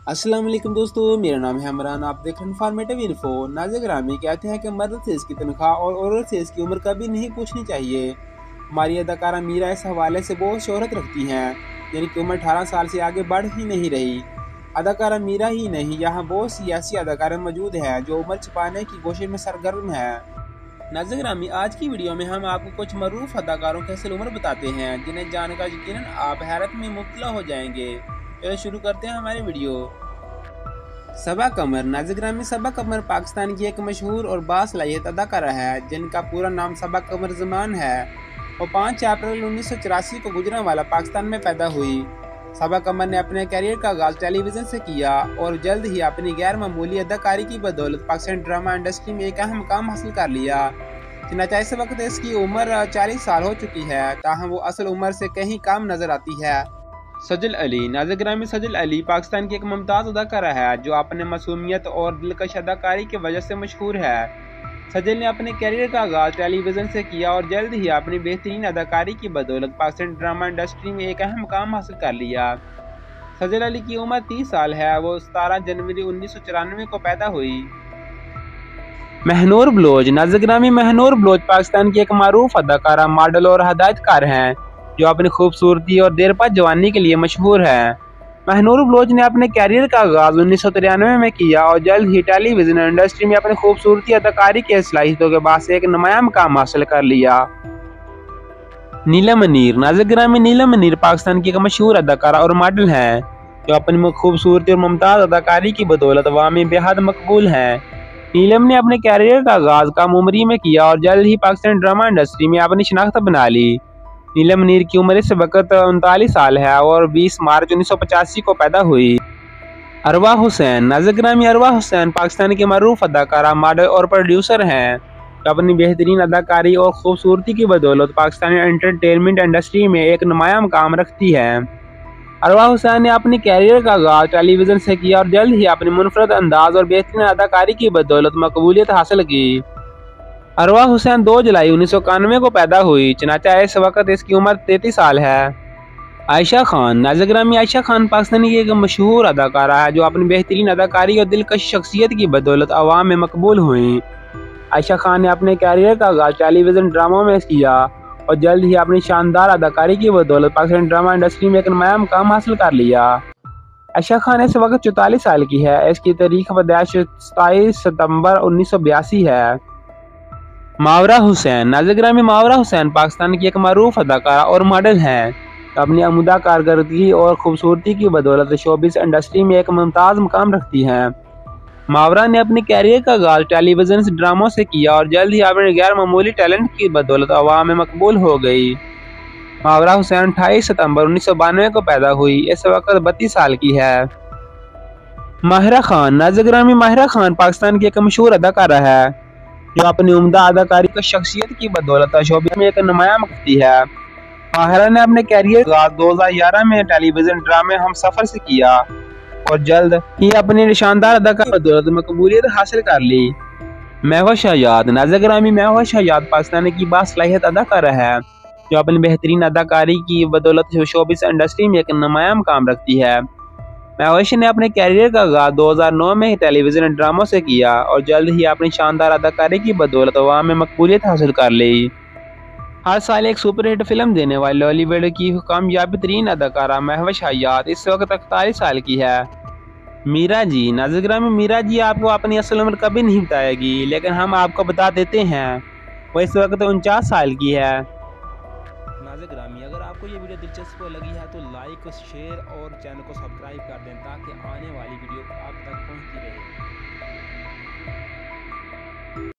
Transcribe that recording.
अस्सलाम वालेकुम दोस्तों, मेरा नाम है इमरान। आप देख रहे हैं इन्फॉर्मेटिव इन्फो। नाज़िर ग्रामी कहते हैं कि मर्द से इसकी तनख्वाह और औरत से इसकी उम्र कभी नहीं पूछनी चाहिए। हमारी अदाकारा मीरा इस हवाले से बहुत शोहरत रखती हैं, यानी कि उम्र 18 साल से आगे बढ़ ही नहीं रही। अदाकारा मीरा ही नहीं, यहाँ बहुत सी ऐसी अदाकारें मौजूद हैं जो उम्र छुपाने की कोशिश में सरगर्म हैं। नाज़िर ग्रामी, आज की वीडियो में हम आपको कुछ मरूफ अदाकारों की असल उम्र बताते हैं, जिन्हें जानकर यकीनन आप हैरत में मुब्तला हो जाएंगे। चलो शुरू करते हैं हमारी वीडियो। सबा कमर। नाज़िर ग्रामी, सबा कमर पाकिस्तान की एक मशहूर और बासलाहियत अदाकारा है, जिनका पूरा नाम सबा कमर जमान है। वो 5 अप्रैल 1984 को गुजरांवाला पाकिस्तान में पैदा हुई। सबा कमर ने अपने करियर का आगाज टेलीविज़न से किया और जल्द ही अपनी गैर मामूली अदाकारी की बदौलत पाकिस्तान ड्रामा इंडस्ट्री में एक अहम मुकाम हासिल कर लिया। चनाचा इस वक्त इसकी उम्र 40 साल हो चुकी है, ताहम वो असल उम्र से कहीं कम नजर आती है। सजल अली। नाज़िर ग्रामी, सजल अली पाकिस्तान की एक मुमताज़ अदाकारा है जो अपने मासूमियत और दिलकश अदाकारी की वजह से मशहूर है। सजल ने अपने कैरियर का आगाज टेलीविज़न से किया और जल्द ही अपनी बेहतरीन अदाकारी की बदौलत पाकिस्तान ड्रामा इंडस्ट्री में एक अहम मुकाम हासिल कर लिया। सजल अली की उम्र 30 साल है। वो 17 जनवरी 1994 को पैदा हुई। महनूर बलोच। नाज़िर ग्रामी, महनूर बलोच पाकिस्तान की एक मारूफ अदाकारा, मॉडल और हदायतकार हैं जो अपनी खूबसूरती और देरपा जवानी के लिए मशहूर है। महनूर बलोच ने अपने कैरियर का आगाज 1993 में किया और जल्द ही टेलीविजन इंडस्ट्री में अपनी खूबसूरती अदाकारी के सलाहियतों के बाद से एक नुमाया मुकाम हासिल कर लिया। नीलम मनीर। नाज़िर ग्रामी, नीलम मनीर पाकिस्तान की एक मशहूर अदाकारा और मॉडल है जो अपनी खूबसूरती और मुमताज़ अदाकारी की बदौलत अवाम में बेहद मकबूल है। नीलम ने अपने कैरियर का आगाज कम उम्री में किया और जल्द ही पाकिस्तान ड्रामा इंडस्ट्री में अपनी शनाख्त बना ली। नीलम मनीर की उम्र इस वक्त 39 साल है और 20 मार्च 1985 को पैदा हुई। अरवा हुसैन। नाज़िर ग्रामी, अरवा हुसैन पाकिस्तान की मरूफ अदाकारा, मॉडल और प्रोड्यूसर हैं जो अपनी बेहतरीन अदाकारी और खूबसूरती की बदौलत पाकिस्तानी एंटरटेनमेंट इंडस्ट्री में एक नुमाया मुकाम रखती है। अरवा हुसैन ने अपनी कैरियर का आगाज टेलीविज़न से किया और जल्द ही अपनी मुनफरद अंदाज और बेहतरीन अदाकारी की बदौलत मकबूलियत हासिल की। अरवा हुसैन 2 जुलाई 1991 को पैदा हुई। चनाचा इस वक्त इसकी उम्र 33 साल है। आयशा खान। नाज़िर ग्रामी, आयशा खान पाकिस्तानी की एक मशहूर अदाकारा है जो अपनी बेहतरीन अदाकारी और दिलकश शख्सियत की बदौलत अवाम में मकबूल हुई। आयशा खान ने अपने कैरियर का आगाज टेलीविज़न ड्रामों में किया और जल्द ही अपनी शानदार अदाकारी की बदौलत पाकिस्तान ड्रामा इंडस्ट्री में एक नया मुकाम हासिल कर लिया। आयशा खान इस वक्त 44 साल की है। इसकी तारीख पैदाइश 27 सितंबर 1982 है। मावरा हुसैन। नाज़िर ग्रामी, मावरा हुसैन पाकिस्तान की एक मरूफ अदाकारा और मॉडल हैं अपनी अमुदा कारकर्दगी और खूबसूरती की बदौलत शोबिस इंडस्ट्री में एक मुमताज़ मुकाम रखती हैं। मावरा ने अपने कैरियर का आगाज टेलीविज़न ड्रामों से किया और जल्द ही अपने गैर मामूली टैलेंट की बदौलत अवाम में मकबूल हो गई। मावरा हुसैन 28 सितंबर 1992 को पैदा हुई। इस वक्त 32 साल की है। माहिरा खान। नाज़िर ग्रामी, माहिरा खान पाकिस्तान की एक मशहूर अदाकारा है जो अपनी उम्दा अदाकारी की शख्सियत की बदौलत शोबे में एक नुमाया करती है। माहिरा ने अपने कैरियर का 2011 में टेलीविज़न ड्रामे हम सफ़र से किया और जल्द ही अपनी शानदार अदाकारी की बदौलत मकबूलियत हासिल कर ली। महवा शहजाद। नाज़िर ग्रामी, महवा शहजाद पाकिस्तान की बासलाहियत अदाकारा है जो अपनी बेहतरीन अदाकारी की बदौलत शोबिस इंडस्ट्री में एक नुमाया मुकाम रखती है। महविश ने अपने कैरियर का आगाज 2009 में ही टेलीविज़न ड्रामों से किया और जल्द ही अपनी शानदार अदाकारी की बदौलत अवाम में मकबूलियत हासिल कर ली। हर साल एक सुपरहिट फिल्म देने वाली बॉलीवुड की कामयाब तरीन अदाकारा महविश हयात इस वक्त 41 साल की है। मीरा जी। नाज़िर ग्रामी, मीरा जी आपको अपनी असल उम्र कभी नहीं बताएगी, लेकिन हम आपको बता देते हैं वो इस वक्त 49 साल की है। नाज़िर ग्रामी, अगर आपको ये वीडियो दिलचस्प लगी है तो लाइक, शेयर और चैनल को सब्सक्राइब कर दें ताकि आने वाली वीडियो आप तक पहुंचती रहे।